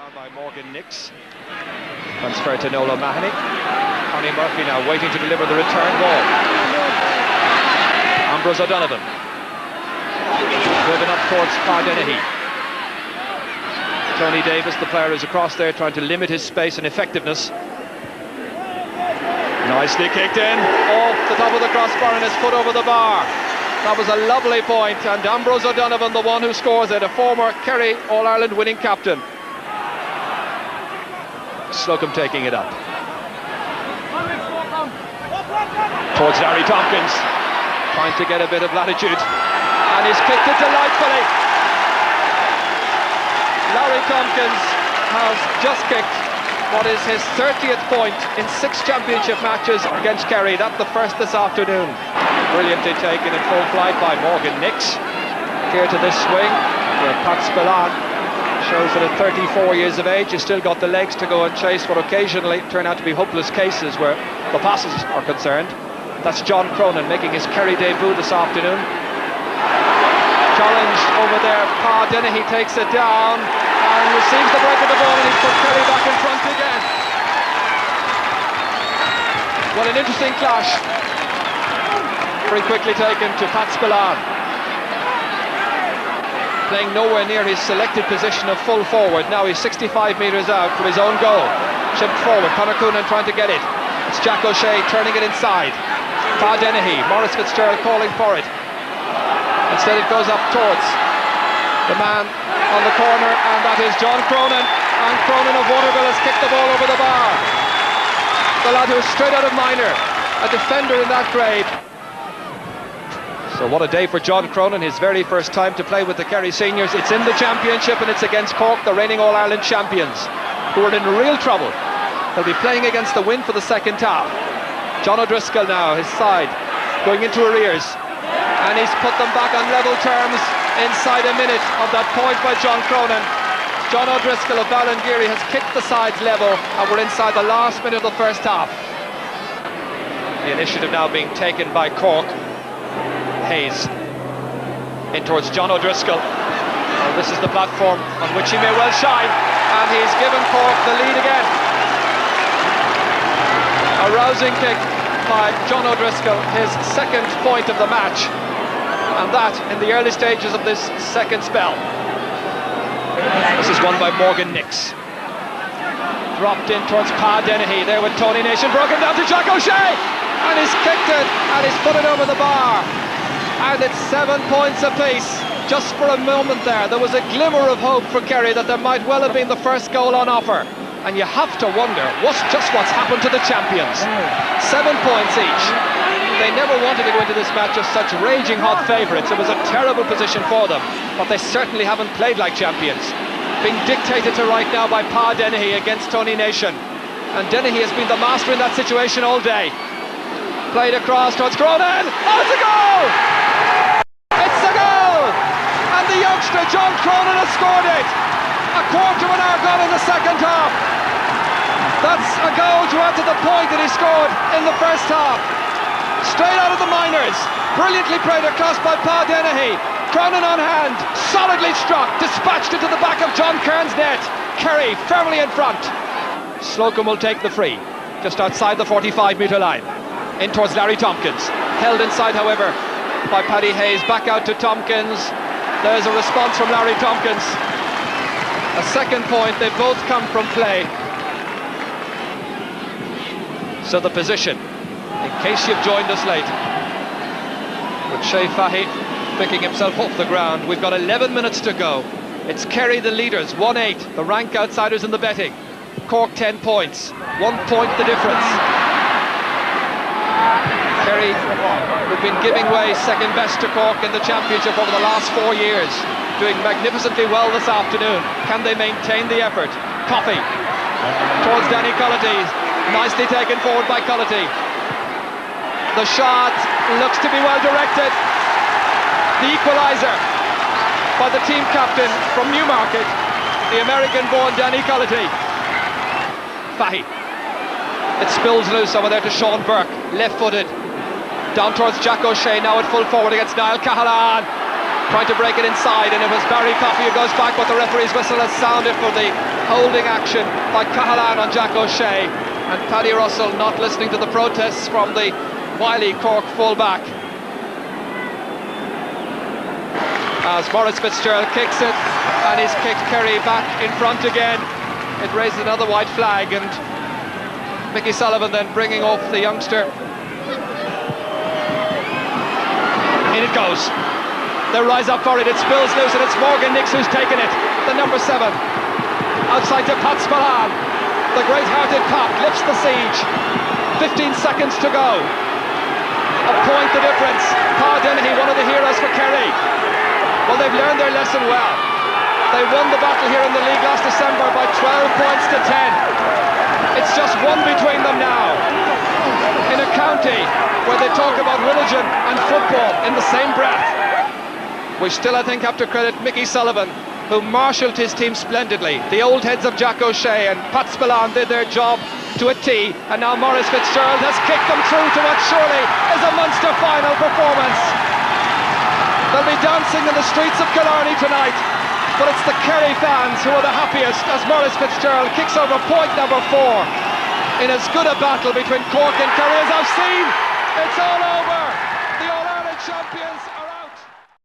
Down by Morgan Nix. Transfer to Nola Mahoney. Connie Murphy now waiting to deliver the return ball. Ambrose O'Donovan. Driven up towards Dennehy. Tony Davis, the player, is across there trying to limit his space and effectiveness. Nicely kicked in, off the top of the crossbar and his foot over the bar. That was a lovely point, and Ambrose O'Donovan, the one who scores it, a former Kerry All-Ireland winning captain. Slocum taking it up. Towards Larry Tompkins, trying to get a bit of latitude, and he's kicked it delightfully. Larry Tompkins has just kicked what is his 30th point in 6 championship matches against Kerry. That's the first this afternoon. Brilliantly taken in full flight by Morgan Nix. Clear to this swing, where Pat Spillane shows that at 34 years of age he's still got the legs to go and chase what occasionally turn out to be hopeless cases where the passes are concerned. That's John Cronin making his Kerry debut this afternoon. Challenged over there, Dennehy takes it down and receives the break of the ball, and he's put Kerry back in front again. What an interesting clash. Very quickly taken to Pat Spillane. Playing nowhere near his selected position of full forward. Now he's 65 metres out from his own goal. Chipped forward, Conor Coonan trying to get it. It's Jack O'Shea turning it inside. Dennehy, Maurice Fitzgerald calling for it. Instead it goes up towards the man on the corner, and that is John Cronin. And Cronin of Waterville has kicked the ball over the bar. The lad who is straight out of minor, a defender in that grade. So what a day for John Cronin, his very first time to play with the Kerry seniors. It's in the championship and it's against Cork, the reigning All-Ireland champions, who are in real trouble. They'll be playing against the wind for the second half. John O'Driscoll now, his side, going into arrears. And he's put them back on level terms inside a minute of that point by John Cronin. John O'Driscoll of Ballingeary has kicked the sides level, and we're inside the last minute of the first half. The initiative now being taken by Cork. Hayes in towards John O'Driscoll. Well, this is the platform on which he may well shine, and he's given Cork the lead again. A rousing kick by John O'Driscoll, his second point of the match, and that in the early stages of this second spell. This is won by Morgan Nix. Dropped in towards Dennehy, there with Tony Nation, broken down to Jack O'Shea, and he's kicked it and he's put it over the bar, and it's 7 points apiece. Just for a moment there was a glimmer of hope for Kerry that there might well have been the first goal on offer. And you have to wonder what's happened to the champions. 7 points each. They never wanted to go into this match as such raging hot favourites. It was a terrible position for them, but they certainly haven't played like champions. Being dictated to right now by Dennehy against Tony Nation. And Dennehy has been the master in that situation all day. Played across towards Cronin. Oh, it's a goal! It's a goal! And the youngster John Cronin has scored it. A quarter of an hour gone in the second half. That's a goal to add to the point that he scored in the first half. Straight out of the minors. Brilliantly played across by Dennehy. Cronin on hand, solidly struck, dispatched into the back of John Kearns' net. Kerry firmly in front. Slocum will take the free, just outside the 45-metre line. In towards Larry Tompkins. Held inside, however, by Paddy Hayes. Back out to Tompkins. There's a response from Larry Tompkins. A second point, they both come from play. So the position, in case you've joined us late, with Shea Fahy picking himself off the ground. We've got 11 minutes to go. It's Kerry the leaders, 1-8, the rank outsiders in the betting. Cork 10 points, 1 point the difference. Kerry, who've been giving way second best to Cork in the championship over the last 4 years, doing magnificently well this afternoon. Can they maintain the effort? Coffey towards Danny Cullity, nicely taken forward by Cullity. The shot looks to be well directed. The equaliser by the team captain from Newmarket, the American-born Danny Cullity. Fahy. It spills loose over there to Sean Burke, left-footed. Down towards Jack O'Shea, now at full forward against Niall Cahalane. Trying to break it inside, and it was Barry Coffey who goes back, but the referee's whistle has sounded for the holding action by Cahalane on Jack O'Shea, and Paddy Russell not listening to the protests from the wily Cork full-back. As Maurice Fitzgerald kicks it, and he's kicked Kerry back in front again, it raises another white flag, and Mickey Sullivan then bringing off the youngster. In it goes. They rise up for it, it spills loose, and it's Morgan Nix who's taken it, the number 7. Outside to Pat Spillane. The great-hearted Pat lifts the siege. 15 seconds to go. A point the difference. Pa Dennehy, one of the heroes for Kerry. Well, they've learned their lesson well. They won the battle here in the league last December by 12 points to 10. It's just one between them now. In a county where they talk about religion and football in the same breath. We still, I think, have to credit Mickey Sullivan, who marshalled his team splendidly. The old heads of Jack O'Shea and Pat Spillane did their job to a T, and now Maurice Fitzgerald has kicked them through to what surely is a Munster final performance. They'll be dancing in the streets of Killarney tonight, but it's the Kerry fans who are the happiest as Maurice Fitzgerald kicks over point number 4 in as good a battle between Cork and Kerry as I've seen. It's all over. The All-Ireland champions